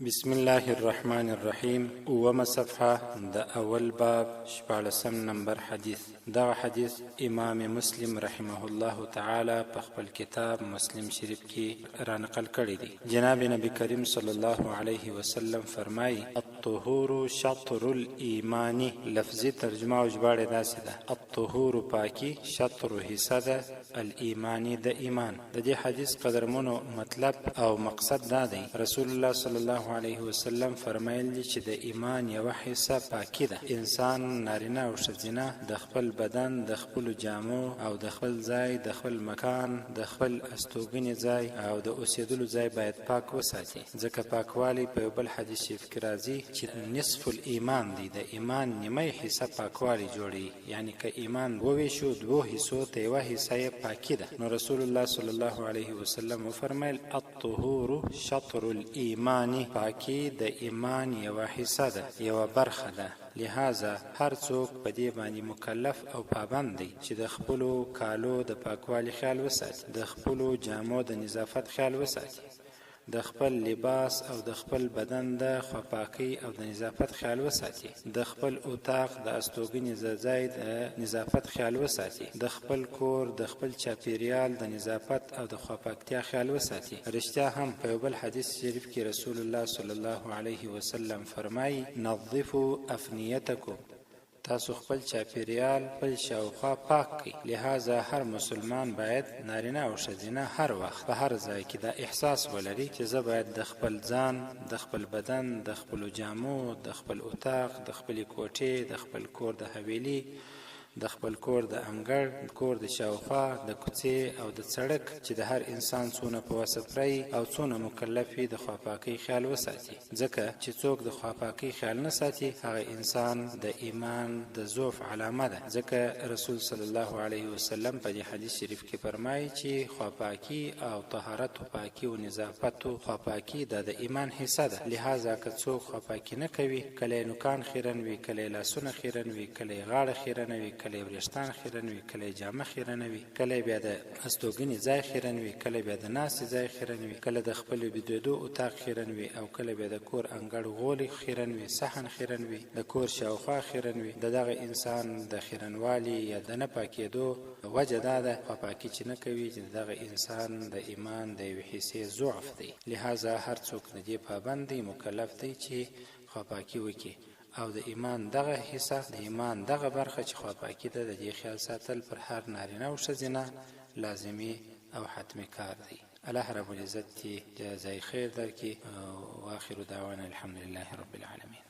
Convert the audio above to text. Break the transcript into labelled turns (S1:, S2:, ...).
S1: بسم الله الرحمن الرحیم. اومه صفحه د اول باب 14 نمبر حدیث. دا حدیث امام مسلم رحمه الله تعالی په خپل کتاب مسلم شریف کې را نقل کړی دی. جناب نبی کریم صلی الله علیه وسلم فرمایي الطهور شطر الایمان. لفظي ترجمه او ژباړه داسې ده: الطهور پاکي، شطر حصہ ده، الایمانی د ایمان. د دې حدیث قدرمنو مطلب او مقصد دا دی: رسول الله صلی الله علیه وسلم فرمایلی چې د ایمان یو حصہ پاکی ده. انسان نارینه او ښځینه د خپل بدن، د خپل جامو او د خپل ځای، د خپل مکان، د خپل استوګنې ځای او د اوسېدلو ځای باید پاک وساتي. ځکه پاکوالی په یو بل حدیث شریف کې راځي چې نصف الایمان دی، د ایمان نیمه حصہ پاکوالی جوړي. یعنی که ایمان وویشو دوه حصو ته یوه حصہ یې پاکی ده. نو رسول الله صلی الله علیه وسلم وفرمایل الطهور شطر الایمان. پاکی د ایمان یوه حصہ ده، یوه برخه ده. لہذا هر څوک په دې باندې مکلف او پابند دی چې د خپلو کالو د پاکوالي خیال وساتي، د خپلو جامو د نظافت خیال وساتي، د خپل لباس او د خپل بدن د خواپاکی او د نظافت خیال وساتي، د خپل اتاق د استوګنې ځای د نظافت خیال وساتي، د خپل کور د خپل چاپیریال د نظافت او د خواپاکتیا خیال وساتي. رښتیا هم په یو بل حدیث شریف کې رسول الله صلی الله علیه وسلم فرمایي نظفوا افنیتکم. تاسو خپل چاپیریال، خپل شاوخوا پاک کړئ. لہذا هر مسلمان باید نارینه او ښځینه هر وخت په هر ځای کې دا احساس ولري چې زه باید د خپل ځان، د خپل بدن، د خپلو جامو، د خپل اتاق، د خپلې کوټې، د خپل کور د حویلي، د خپل کور د انګړ، د کور د شاوخوا، د کوڅې او د سړک چې د هر انسان څونه په وسپرۍ او څونه مکلف وي د خواپاکۍ خیال وساتي. ځکه چې څوک د خواپاکۍ خیال نه ساتي هغه انسان د ایمان د ضعف علامه ده. ځکه رسول صلی الله علیه وسلم په دې حدیث شریف کې فرمایي چې خواپاکي او طهارت او پاکي او نظافت او خواپاکي د ایمان حصہ ده. لہذا که څوک خواپاکي نه کوي، کله نوکان خیرن وي، کله لاسونه خیرن وي، کله غاړه خیرن وي، کله وریښتان خیرن وي، کله جامه خیرن وي، کله بیا د استوګنې ځای خیرن وي، کله بیا د ناستې ځای خیرن وي، کله د خپل بېدېدو اتاق خیرن وي، او کله بیا د کور انګړ غولي خیرن وي، صحن خیرن وي، د کور شاوخوا خیرن وي. د دغه انسان د خیرنوالي یا د نه پاکېدو وجه دا ده خواپاکي چې نه کوي چې دغه انسان د ایمان د یوې حصې ضعف دی. لہذا هر څوک د دې پابند دی، مکلف دی چې خواپاکي وکړي او د ایمان دغه حصہ، د ایمان دغه برخه چې خواپاکي ده، د دې خیال ساتل پر هر نارینه او ښځینه لازمي او حتمي کار دی. الله رب العزت دې جزای خیر درکړي. واخر دعوانا الحمد لله رب العالمین.